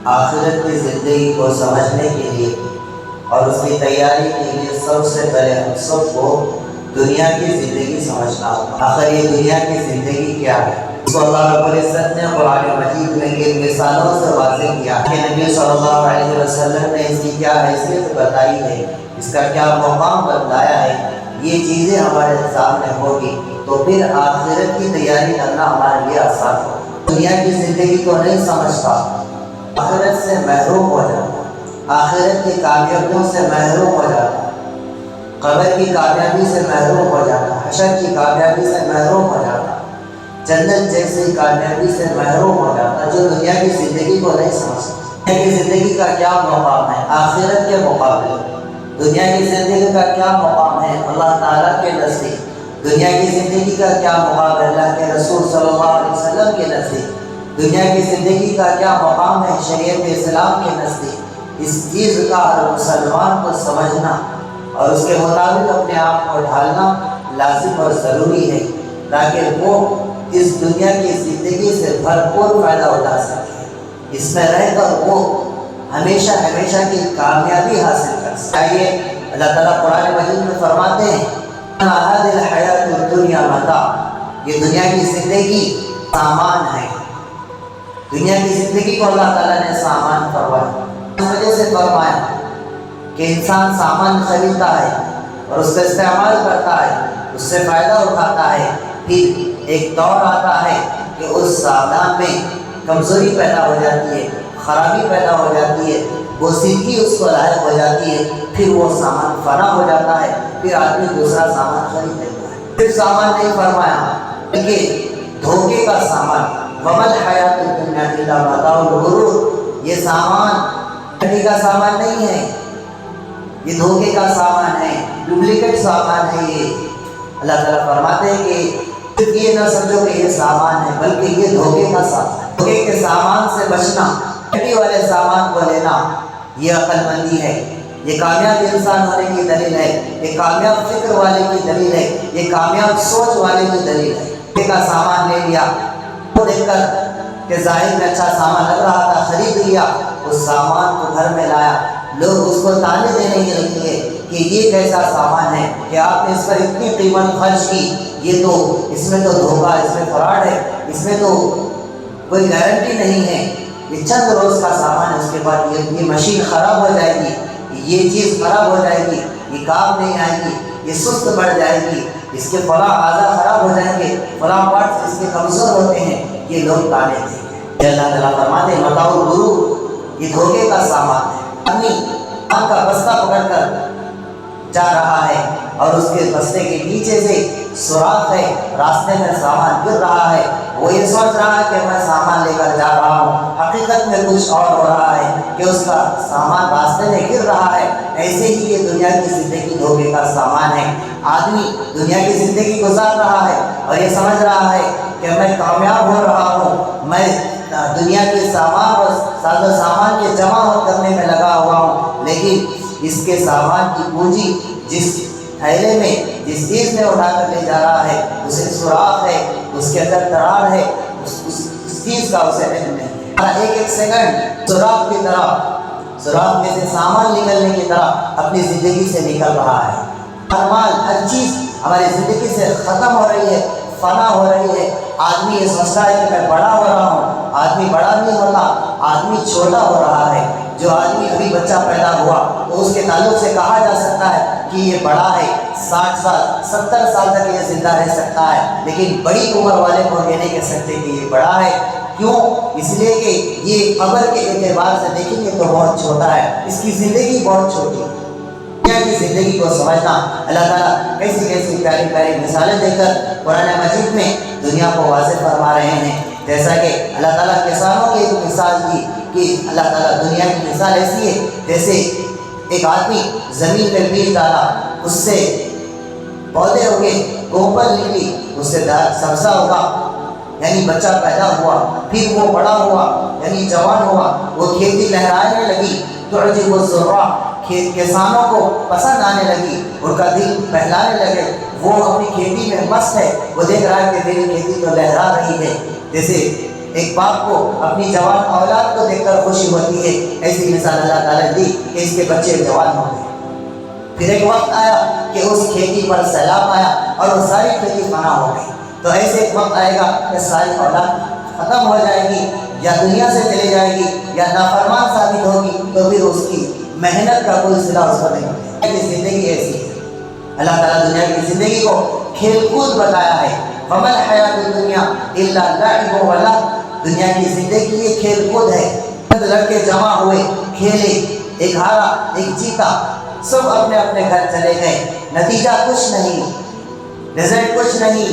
آخرت کی زندگی کو سمجھنے کے لیے اور اس کی تیاری کے لیے سب سے پہلے ہم سب کو دنیا کی زندگی سمجھنا ہوگا۔ آخر یہ دنیا کی زندگی کیا ہے؟ اس کو اللہ رب العزت نے قرآن مجید میں کن مثالوں سے واضح کیا کہ نبی صلی اللہ علیہ وسلم نے اس کی کیا حیثیت بتائی ہے، اس کا کیا مقام بتلایا ہے۔ یہ چیزیں ہمارے سامنے ہوگی تو پھر آخرت کی تیاری کرنا ہمارے لیے آسان ہوگا۔ دنیا کی زندگی کو نہیں سمجھتا، آخرت سے محروم ہو جاتا، آخرت کی کامیابیوں سے محروم ہو جاتا، قبر کی کامیابی سے محروم ہو جاتا، حشر کی کامیابی سے محروم ہو جاتا، جنت جیسی کامیابی سے محروم ہو جاتا، جو دنیا کی زندگی کو نہیں سمجھتا۔ دنیا کی زندگی کا کیا مقام ہے آخرت کے مقابلے؟ دنیا کی زندگی کا کیا مقام ہے اللہ تعالیٰ کے نزدیک؟ دنیا کی زندگی کا کیا مقام ہے اللہ کے رسول صلی اللہ علیہ وسلم کے نزدیک؟ دنیا کی زندگی کا کیا مقام ہے شریعت اسلام کے نزدیک؟ اس چیز کا ہر مسلمان کو سمجھنا اور اس کے مطابق اپنے آپ کو ڈھالنا لازم اور ضروری ہے، تاکہ وہ اس دنیا کی زندگی سے بھرپور فائدہ اٹھا سکے، اس میں رہ کر وہ ہمیشہ ہمیشہ کی کامیابی حاصل کر سکے۔ اللہ تعالیٰ قرآن مجید میں فرماتے ہیں هذه الحیات الدنیا متاع، یہ دنیا کی زندگی سامان ہے۔ دنیا کی زندگی کو اللہ تعالیٰ نے سامان فرمایا، اس وجہ سے فرمایا کہ انسان سامان خریدتا ہے اور اس کا استعمال کرتا ہے، اس سے فائدہ اٹھاتا ہے، پھر ایک دور آتا ہے کہ اس سامان میں کمزوری پیدا ہو جاتی ہے، خرابی پیدا ہو جاتی ہے، بوسیدگی اس کو لاحق ہو جاتی ہے، پھر وہ سامان فنا ہو جاتا ہے، پھر آدمی دوسرا سامان خرید لیتا ہے۔ پھر سامان نہیں فرمایا بلکہ دھوکے کا سامان، وَمَا الْحَيَاةُ الدُّنْيَا إِلَّا مَتَاعُ الْغُرُورِ، یہ سامان ٹھنڈی کا سامان نہیں ہے، یہ دھوکے کا سامان ہے، ڈپلیکیٹ سامان ہے۔ یہ اللہ تعالیٰ فرماتے ہیں کہ صرف یہ نہ سمجھو کہ یہ سامان ہے، بلکہ یہ دھوکے کا سامان ہے۔ دھوکے کے سامان سے بچنا، ٹھنڈی والے سامان کو لینا، یہ عقل مندی ہے، یہ کامیاب انسان ہونے کی دلیل ہے، یہ کامیاب فکر والے کی دلیل ہے، یہ کامیاب سوچ والے کی دلیل ہے۔ دھوکے کا سامان لے لیا، وہ دیکھ کر کہ ظاہر میں اچھا سامان لگ رہا تھا، خرید لیا، اس سامان کو گھر میں لایا، لوگ اس کو تانے دینے کے لیے کہ یہ کیسا سامان ہے کہ آپ نے اس پر اتنی قیمت خرچ کی، یہ تو اس میں تو دھوکہ، اس میں فراڈ ہے، اس میں تو کوئی گارنٹی نہیں ہے، یہ چند روز کا سامان ہے، اس کے بعد یہ مشین خراب ہو جائے گی، یہ چیز خراب ہو جائے گی، یہ کام نہیں آئے گی، یہ سست بڑھ جائے گی، اس کے فلاں اعضاء خراب ہو جائیں گے، فلاں پارٹس اس کے کمزور ہوتے ہیں، یہ لوگ تانے دیں گے۔ اللہ تعالیٰ فرماتے ہیں متاع الغرور، یہ دھوکے کا سامان ہے۔ آدمی آگ کا بستہ پکڑ کر جا رہا ہے اور اس کے بستے کے نیچے سے سوراخ ہے، راستے میں سامان گر رہا ہے، وہ یہ سوچ رہا ہے کہ میں سامان لے کر جا رہا ہوں، حقیقت میں کچھ اور ہو رہا ہے کہ اس کا سامان راستے میں گر رہا ہے۔ ایسے ہی یہ دنیا کی زندگی دھوکے کا سامان ہے۔ آدمی دنیا کی زندگی گزار رہا ہے اور یہ سمجھ رہا ہے کہ میں کامیاب ہو رہا ہوں، میں دنیا کے سامان اور ساز و سامان کے جمع کرنے میں لگا ہوا ہوں، لیکن اس کے سامان کی پونجی جس تھیلے میں جس چیز میں اٹھا کر لے جا رہا ہے اسے سوراخ ہے، اس کے اندر دراڑ ہے، اس چیز کا اسے علم نہیں ہے۔ ایک ایک سیکنڈ سوراخ کی طرح، سوراخ میں سے سامان نکلنے کی طرح اپنی زندگی سے نکل رہا ہے۔ ہر مال، ہر چیز ہماری زندگی سے ختم ہو رہی ہے، فنا ہو رہی ہے۔ آدمی یہ سوچتا ہے کہ میں بڑا ہو رہا ہوں، آدمی بڑا نہیں ہوتا، آدمی چھوٹا ہو رہا ہے۔ جو آدمی ابھی بچہ پیدا ہوا تو اس کے تعلق سے کہا جا سکتا ہے کہ یہ بڑا ہے، 60 سال 70 سال تک یہ زندہ رہ سکتا ہے، لیکن بڑی عمر والے کو یہ نہیں کہہ سکتے کہ یہ بڑا ہے۔ کیوں؟ اس لیے کہ یہ قبر کے اعتبار سے دیکھیں گے تو بہت چھوٹا ہے، اس کی زندگی بہت چھوٹی ہے۔ دنیا کی زندگی کو سمجھنا، اللہ تعالیٰ کیسی کیسی پیاری پیاری مثالیں دے کر قرآن مجید میں دنیا کو واضح فرما رہے ہیں۔ جیسا کہ اللہ تعالیٰ کسانوں کی ایک مثال دی کہ اللہ تعالیٰ دنیا کی مثال ایسی ہے جیسے ایک آدمی زمین میں بیج ڈالا، اس سے پودے ہوئے، کوپل نکلی، اس سے سبزہ ہوگا یعنی بچہ پیدا ہوا، پھر وہ بڑا ہوا یعنی جوان ہوا، وہ کھیتی لہرانے لگی، تعجب الزراع، کسانوں کو پسند آنے لگی، ان کا دل بہلانے لگے، وہ اپنی کھیتی میں مست ہے، وہ دیکھ رہا ہے کہ میری کھیتی تو لہرا رہی ہے۔ جیسے ایک باپ کو اپنی جوان اولاد کو دیکھ کر خوشی ہوتی ہے، ایسی مثال اللہ تعالیٰ نے دی کہ اس کے بچے جوان ہو گئے۔ پھر ایک وقت آیا کہ اس کھیتی پر سیلاب آیا اور وہ ساری کھیتی فنا ہو گئی۔ تو ایسے ایک وقت آئے گا کہ ساری اولاد ختم ہو جائے گی، یا دنیا سے چلی جائے گی، یا نافرمان ثابت ہوگی، تو پھر اس کی محنت کا کوئی صلہ اس کو نہیں ملے گا۔ زندگی ایسی ہے، اللہ تعالیٰ دنیا کی زندگی کو کھیل کود بتایا ہے۔ وَمَا الْحَيَاةُ الدُّنْيَا إِلَّا اللَّعِبُ وَاللَّهْوُ، دنیا کی زندگی یہ کھیل کود ہے۔ لڑکے جمع ہوئے، کھیلے، ایک ہارا ایک جیتا، سب اپنے اپنے گھر چلے گئے، نتیجہ کچھ نہیں، رزلٹ کچھ نہیں،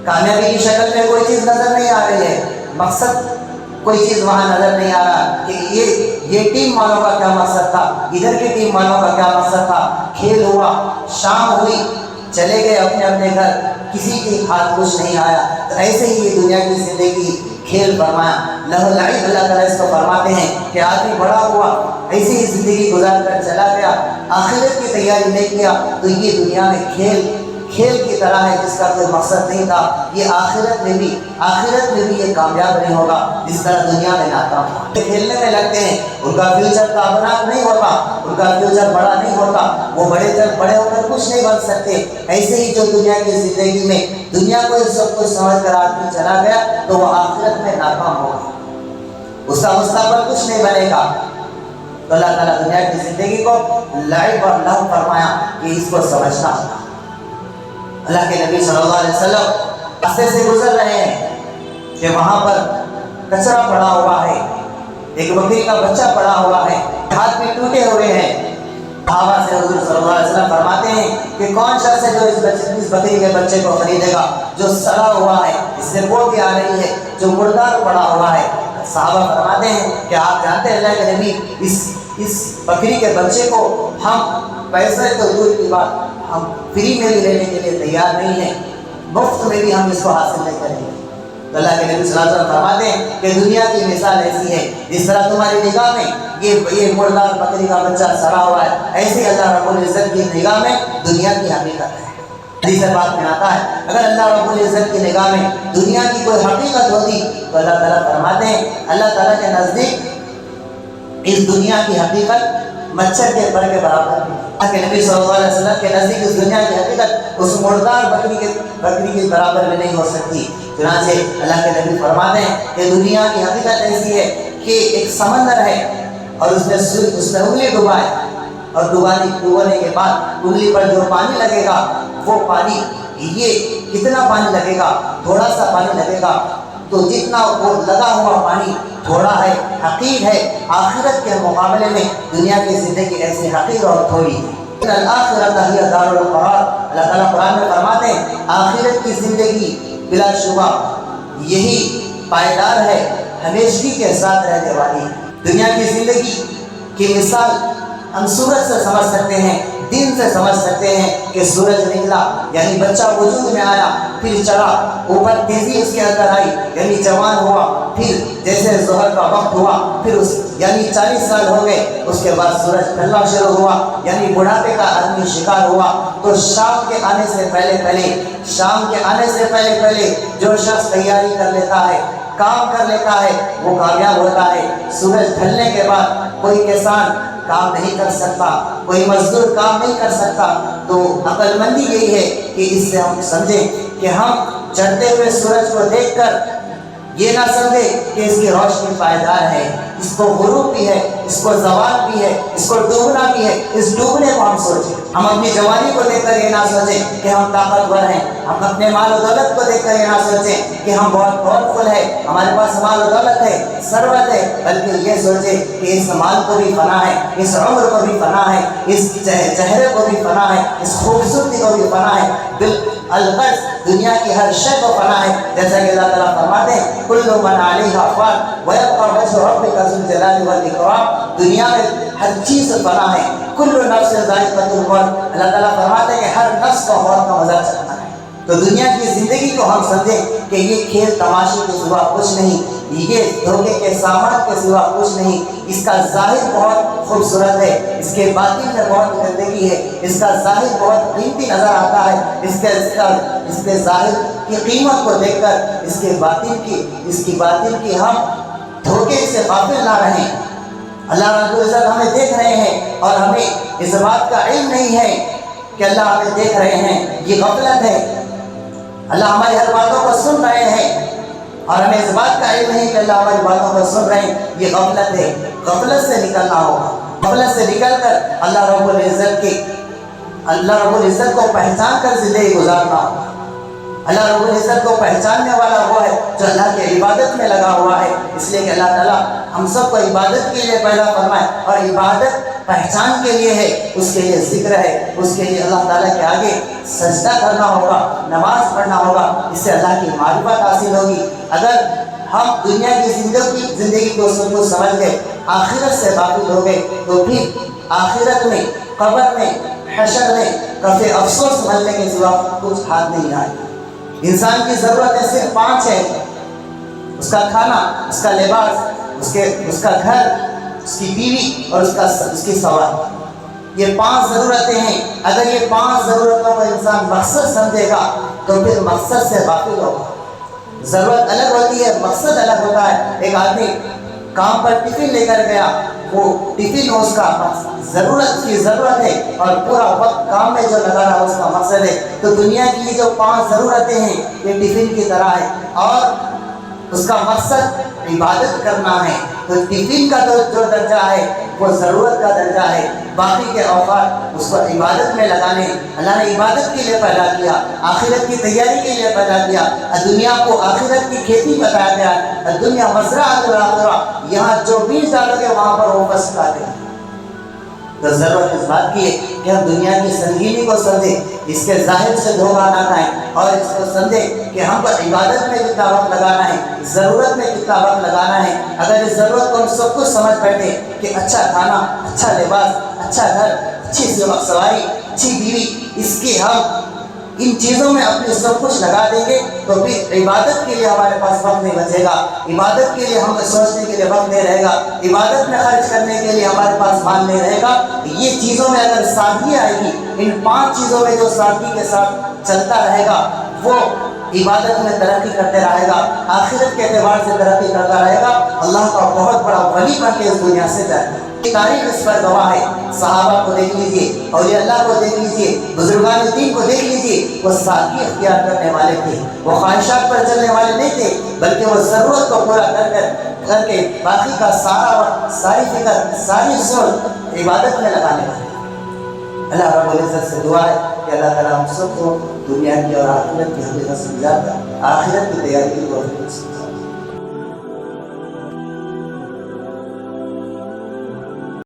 کامیابی کی شکل میں کوئی چیز نظر نہیں آ رہی ہے، مقصد کوئی چیز وہاں نظر نہیں آ رہا کہ یہ ٹیم والوں کا کیا مقصد تھا، ادھر کی ٹیم والوں کا کیا مقصد تھا۔ کھیل ہوا، شام ہوئی، چلے گئے اپنے اپنے گھر، کسی کے ہاتھ کچھ نہیں آیا۔ تو ایسے ہی یہ دنیا کی زندگی کھیل فرمایا، لہو لعب اللہ تعالیٰ اس کو فرماتے ہیں کہ آدمی بڑا ہوا، ایسی ہی زندگی گزار کر چلا گیا، آخرت کی تیاری نہیں کیا، تو یہ دنیا میں کھیل کی طرح ہے جس کا کوئی مقصد نہیں تھا۔ یہ آخرت میں بھی یہ کامیاب نہیں ہوگا جس طرح دنیا میں ناکام ہوا۔ کھیلنے میں لگتے ہیں، ان کا فیوچر کامیاب نہیں ہوتا، ان کا فیوچر بڑا نہیں ہوتا، وہ بڑے ہو کر کچھ نہیں بن سکتے۔ ایسے ہی جو دنیا کی زندگی میں دنیا کو سب کچھ سمجھ کر آدمی چلا گیا تو وہ آخرت میں ناکام ہوگا، اس کا مستقبل کچھ نہیں بنے گا۔ تو اللہ تعالیٰ دنیا کی زندگی کو لعب اور لہو فرمایا کہ اس کو سمجھنا ہوگا۔ اللہ کے نبی صلی اللہ علیہ وسلم راستے سے گزر رہے ہیں کہ وہاں پر کچرا پڑا ہوا ہے، ایک بکری کا بچہ پڑا ہوا ہے، ہاتھ بھی ٹوٹے ہوئے ہیں۔ صحابہ سے حضور صلی اللہ علیہ وسلم فرماتے ہیں کہ کون شخص ہے جو اس بکری کے بچے کو خریدے گا جو سڑا ہوا ہے، اس سے بو بھی آ رہی ہے، جو مردار پڑا ہوا ہے۔ صحابہ فرماتے ہیں کہ آپ جانتے ہیں اللہ کے نبی، اس بکری کے بچے کو ہم پیسے تو دور کی بات، ہم فری میں بھی لینے کے لیے تیار نہیں ہیں، مفت میں بھی ہم اس کو حاصل نہیں کریں گے۔ تو اللہ کے نبی صلی اللہ علیہ وسلم فرماتے ہیں کہ دنیا کی مثال ایسی ہے، جس طرح تمہاری نگاہ میں یہ مردار بکری کا بچہ سڑا ہوا ہے، ایسے اللہ رب العزت کی نگاہ میں دنیا کی حقیقت ہے۔ حدیث پاک میں آتا ہے اگر اللہ رب العزت کی نگاہ میں دنیا کی کوئی حقیقت ہوتی تو اللہ تعالیٰ فرماتے ہیں اللہ تعالیٰ کے نزدیک اس دنیا کی حقیقت مچھر کے پر کے برابر ہے۔ اللہ کے نبی صلی اللہ علیہ وسلم کے نزدیک اس دنیا کی حقیقت اس مردار بکری کے برابر میں نہیں ہو سکتی۔ چنانچہ اللہ کے نبی فرماتے ہیں کہ دنیا کی حقیقت ایسی ہے کہ ایک سمندر ہے اور اس میں انگلی ڈبائے، اور ڈبونے کے بعد انگلی پر جو پانی لگے گا وہ پانی، یہ کتنا پانی لگے گا، تھوڑا سا پانی لگے گا، تو جتنا وہ لگا ہوا پانی تھوڑا ہے، حقیر ہے، آخرت کے مقابلے میں دنیا کی زندگی ایسی حقیر اور تھوڑی ہے۔ الآخرۃ ہی دار القرار، اللہ تعالیٰ قرآن میں فرماتے ہیں آخرت کی زندگی بلا شبہ یہی پائیدار ہے، ہمیشگی کے ساتھ رہنے والی ہے۔ دنیا کی زندگی کی مثال ہم سورج سے سمجھ سکتے ہیں، دن سے سمجھ سکتے ہیں کہ سورج نکلا یعنی بچہ وجود میں آیا، پھر چڑھا، اوپر تیزی اس کے اندر آئی یعنی جوان ہوا، پھر جیسے ظہر کا وقت ہوا پھر یعنی 40 سال ہو گئے، اس کے بعد سورج ڈھلنا شروع ہوا یعنی بڑھاپے کا آدمی شکار ہوا۔ تو شام کے آنے سے پہلے جو شخص تیاری کر لیتا ہے، کام کر لیتا ہے، وہ کامیاب ہوتا ہے۔ سورج ڈھلنے کے بعد کوئی کسان کام نہیں کر سکتا، کوئی مزدور کام نہیں کر سکتا۔ تو عقل مندی یہی ہے کہ اس سے ہم سمجھیں کہ ہم چڑھتے ہوئے سورج کو دیکھ کر یہ نہ سمجھے کہ اس کی روشنی پائیدار ہے، اس کو غروب بھی ہے، اس کو زوال بھی ہے، اس کو ڈوبنا بھی ہے۔ اس ڈوبنے کو ہم سوچیں، ہم اپنی جوانی کو دیکھ کر یہ نہ سوچیں کہ ہم طاقتور ہیں، ہم اپنے مال و دولت کو دیکھ کر یہ نہ سوچیں کہ ہم بہت پاورفل ہے، ہمارے پاس مال و دولت ہے، ثروت ہے، بلکہ یہ سوچیں کہ اس مال کو بھی فنا ہے، اس عمر کو بھی فنا ہے، اس چہرے کو بھی فنا ہے، اس خوبصورتی کو بھی فنا ہے، الغرض دنیا کی ہر شے کو فنا ہے۔ جیسا کہ اللہ تعالیٰ فرماتے ہیں کل من علیہا فان ویبقی وجہ ربک ذو الجلال والاکرام، دنیا میں ہر چیز فنا ہے، کل نفس ذائقۃ الموت، اللہ تعالیٰ فرماتے ہیں کہ ہر نفس کو موت کا مزہ چکھنا ہے۔ تو دنیا کی زندگی کو ہم سمجھیں کہ یہ کھیل تماشے کے سوا کچھ نہیں، یہ دھوکے کے سامان کے سوا کچھ نہیں. اس کا ظاہر بہت خوبصورت ہے, اس کے باطن میں بہت گندگی ہے. اس کا ظاہر بہت قیمتی نظر آتا ہے. اس کے ظاہر کی قیمت کو دیکھ کر اس کی باطن کی ہم دھوکے سے غافل نہ رہیں. اللہ رب العزت ہمیں دیکھ رہے ہیں اور ہمیں اس بات کا علم نہیں ہے کہ اللہ ہمیں دیکھ رہے ہیں. یہ غفلت ہے. اللہ ہماری ہر باتوں کو سن رہے ہیں اور ہمیں اس بات کا علم نہیں کہ اللہ ہماری باتوں کو سن رہے ہیں. یہ غفلت ہے. غفلت سے نکلنا ہوگا. غفلت سے نکل کر اللہ رب العزت کو پہچان کر زندگی گزارنا ہوگا. اللہ رب العزت کو پہچاننے والا وہ ہے جو اللہ کی عبادت میں لگا ہوا ہے. اس لیے کہ اللہ تعالیٰ ہم سب کو عبادت کے لیے پیدا فرمائے, اور عبادت پہچان کے لیے ہے, اس کے لیے ذکر ہے, اس کے لیے اللہ تعالیٰ کے آگے سجدہ کرنا ہوگا, نماز پڑھنا ہوگا. اس سے اللہ کی معرفت حاصل ہوگی. اگر ہم دنیا کی زندگی کو سب کو سمجھ گئے, آخرت سے غافل ہو گئے, تو پھر آخرت میں, قبر میں, حشر میں کفِ افسوس ملنے کے سوا کچھ ہاتھ نہیں آئے. انسان کی ضرورتیں صرف 5 ہیں. اس کا کھانا, اس کا لباس, اس کا گھر, اس کی بیوی اور اس کی سواری. یہ 5 ضرورتیں ہیں. اگر یہ 5 ضرورتوں کو انسان مقصد سمجھے گا تو پھر مقصد سے غافل ہوگا. ضرورت الگ ہوتی ہے, مقصد الگ ہوتا ہے. ایک آدمی کام پر ٹفن لے کر گیا, وہ ٹفن اس کا ضرورت کی ضرورت ہے اور پورا وقت کام میں جو لگا رہا اس کا مقصد ہے. تو دنیا کی یہ جو 5 ضرورتیں ہیں یہ ٹفن کی طرح ہے اور اس کا مقصد عبادت کرنا ہے. تو ٹفن کا جو درجہ ہے وہ ضرورت کا درجہ ہے. باقی کے اوقات اس کو عبادت میں لگانے. اللہ نے عبادت کے لیے پیدا کیا, آخرت کی تیاری کے لیے پیدا کیا. دنیا کو آخرت کی کھیتی بتایا گیا. دنیا مزرعۃ الآخرہ, یہاں جو بیج ڈالو گے وہاں پر وہ فصل کھاتے ہیں. تو ضرورت اس بات کی ہے کہ ہم دنیا کی سنگینی کو سمجھیں, اس کے ظاہر سے دھوکہ نہ کھائیں, اور اس کو سمجھیں کہ ہم کو عبادت میں کتنا وقت لگانا ہے, ضرورت میں کتنا وقت لگانا ہے. اگر اس ضرورت کو ہم سب کچھ سمجھ بیٹھے کہ اچھا کھانا, اچھا لباس, اچھا گھر, اچھی سواری, اچھی بیوی, اس کے ہم ان چیزوں میں اپنے سب کچھ لگا دیں گے تو پھر عبادت کے لیے ہمارے پاس وقت نہیں بچے گا. عبادت کے لیے ہمیں سوچنے کے لیے وقت نہیں رہے گا. عبادت میں خرچ کرنے کے لیے ہمارے پاس مال نہیں رہے گا. یہ چیزوں میں اگر سادگی آئے گی, ان 5 چیزوں میں جو سادگی کے ساتھ چلتا رہے گا وہ عبادت میں ترقی کرتے رہے گا, آخرت کے اعتبار سے ترقی کرتا رہے گا. اللہ کا بہت بڑا ولی بن کے اس دنیا سے جائے گا. تاریخ اس پر گواہ ہے. صحابہ کو دیکھ لیجیے, اولیاء اللہ کو دیکھ لیجیے, بزرگان دین کو دیکھ لیجیے. وہ سادگی اختیار کرنے والے تھے, وہ خواہشات پر چلنے والے نہیں تھے, بلکہ وہ ضرورت کو پورا کر کے باقی کا ساری فکر, ساری سوچ عبادت میں لگانے والے. اللہ رب العزت سے دعا ہے کہ اللہ تعالیٰ ہم سب کو دنیا کی اور آخرت کی حقیقت سمجھا کر آخرت کی تیاری کو